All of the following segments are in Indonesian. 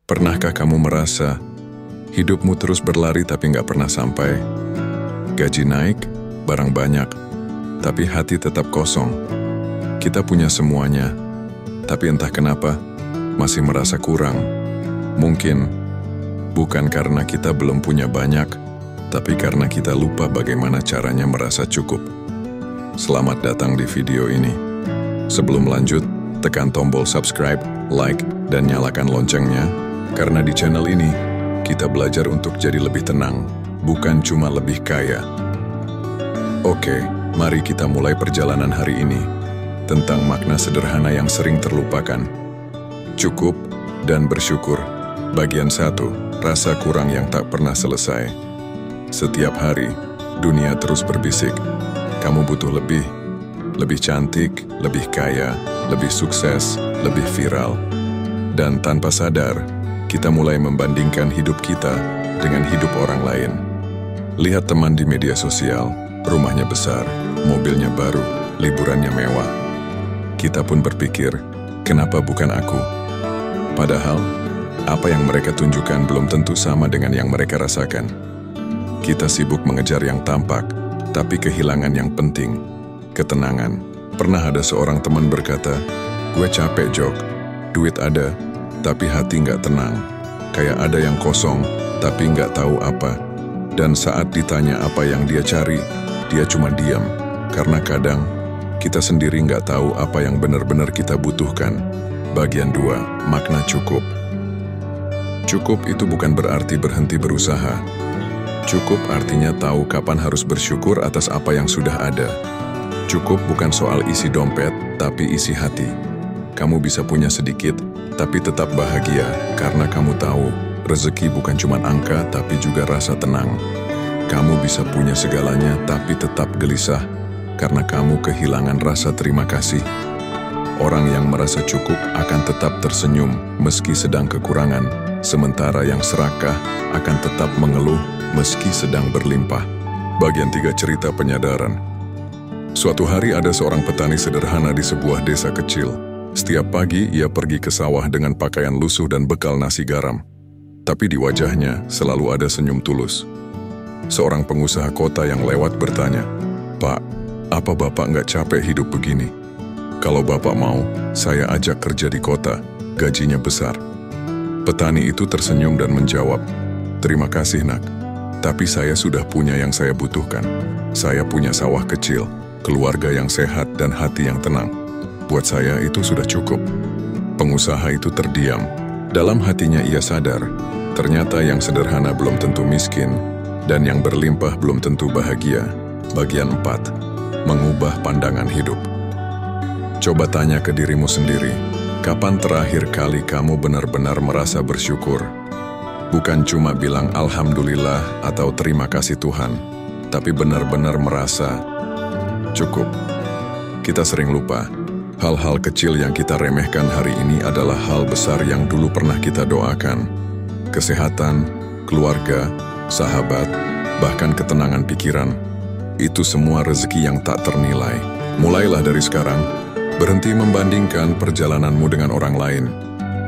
Pernahkah kamu merasa hidupmu terus berlari tapi nggak pernah sampai? Gaji naik, barang banyak, tapi hati tetap kosong. Kita punya semuanya, tapi entah kenapa masih merasa kurang. Mungkin bukan karena kita belum punya banyak, tapi karena kita lupa bagaimana caranya merasa cukup. Selamat datang di video ini. Sebelum lanjut, tekan tombol subscribe, like, dan nyalakan loncengnya, karena di channel ini kita belajar untuk jadi lebih tenang, bukan cuma lebih kaya. Oke, mari kita mulai perjalanan hari ini tentang makna sederhana yang sering terlupakan. Cukup dan bersyukur. Bagian 1, rasa kurang yang tak pernah selesai. Setiap hari, dunia terus berbisik. Kamu butuh lebih cantik, lebih kaya, lebih sukses, lebih viral. Dan tanpa sadar, kita mulai membandingkan hidup kita dengan hidup orang lain. Lihat teman di media sosial, rumahnya besar, mobilnya baru, liburannya mewah. Kita pun berpikir, kenapa bukan aku? Padahal, apa yang mereka tunjukkan belum tentu sama dengan yang mereka rasakan. Kita sibuk mengejar yang tampak, tapi kehilangan yang penting, ketenangan. Pernah ada seorang teman berkata, "Gue capek, Jok. Duit ada, tapi hati nggak tenang. Kayak ada yang kosong, tapi nggak tahu apa." Dan saat ditanya apa yang dia cari, dia cuma diam. Karena kadang, kita sendiri nggak tahu apa yang benar-benar kita butuhkan. Bagian 2, makna cukup. Cukup itu bukan berarti berhenti berusaha. Cukup artinya tahu kapan harus bersyukur atas apa yang sudah ada. Cukup bukan soal isi dompet, tapi isi hati. Kamu bisa punya sedikit, tapi tetap bahagia karena kamu tahu rezeki bukan cuma angka, tapi juga rasa tenang. Kamu bisa punya segalanya, tapi tetap gelisah karena kamu kehilangan rasa terima kasih. Orang yang merasa cukup akan tetap tersenyum meski sedang kekurangan, sementara yang serakah akan tetap mengeluh meski sedang berlimpah. Bagian 3, cerita penyadaran. Suatu hari ada seorang petani sederhana di sebuah desa kecil. Setiap pagi ia pergi ke sawah dengan pakaian lusuh dan bekal nasi garam. Tapi di wajahnya selalu ada senyum tulus. Seorang pengusaha kota yang lewat bertanya, "Pak, apa Bapak nggak capek hidup begini? Kalau Bapak mau, saya ajak kerja di kota, gajinya besar." Petani itu tersenyum dan menjawab, "Terima kasih, Nak. Tapi saya sudah punya yang saya butuhkan. Saya punya sawah kecil, keluarga yang sehat, dan hati yang tenang. Buat saya itu sudah cukup." Pengusaha itu terdiam. Dalam hatinya ia sadar, ternyata yang sederhana belum tentu miskin, dan yang berlimpah belum tentu bahagia. Bagian 4, mengubah pandangan hidup. Coba tanya ke dirimu sendiri, kapan terakhir kali kamu benar-benar merasa bersyukur? Bukan cuma bilang alhamdulillah atau terima kasih Tuhan, tapi benar-benar merasa cukup. Kita sering lupa, hal-hal kecil yang kita remehkan hari ini adalah hal besar yang dulu pernah kita doakan. Kesehatan, keluarga, sahabat, bahkan ketenangan pikiran. Itu semua rezeki yang tak ternilai. Mulailah dari sekarang, berhenti membandingkan perjalananmu dengan orang lain.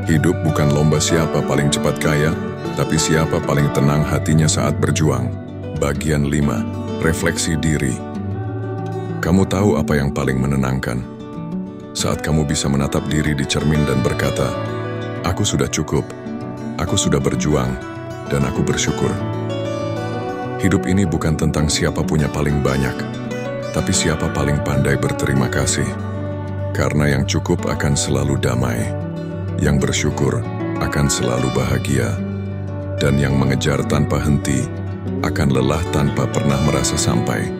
Hidup bukan lomba siapa paling cepat kaya, tapi siapa paling tenang hatinya saat berjuang. Bagian 5, refleksi diri. Kamu tahu apa yang paling menenangkan? Saat kamu bisa menatap diri di cermin dan berkata, "Aku sudah cukup, aku sudah berjuang, dan aku bersyukur." Hidup ini bukan tentang siapa punya paling banyak, tapi siapa paling pandai berterima kasih. Karena yang cukup akan selalu damai, yang bersyukur akan selalu bahagia, dan yang mengejar tanpa henti akan lelah tanpa pernah merasa sampai.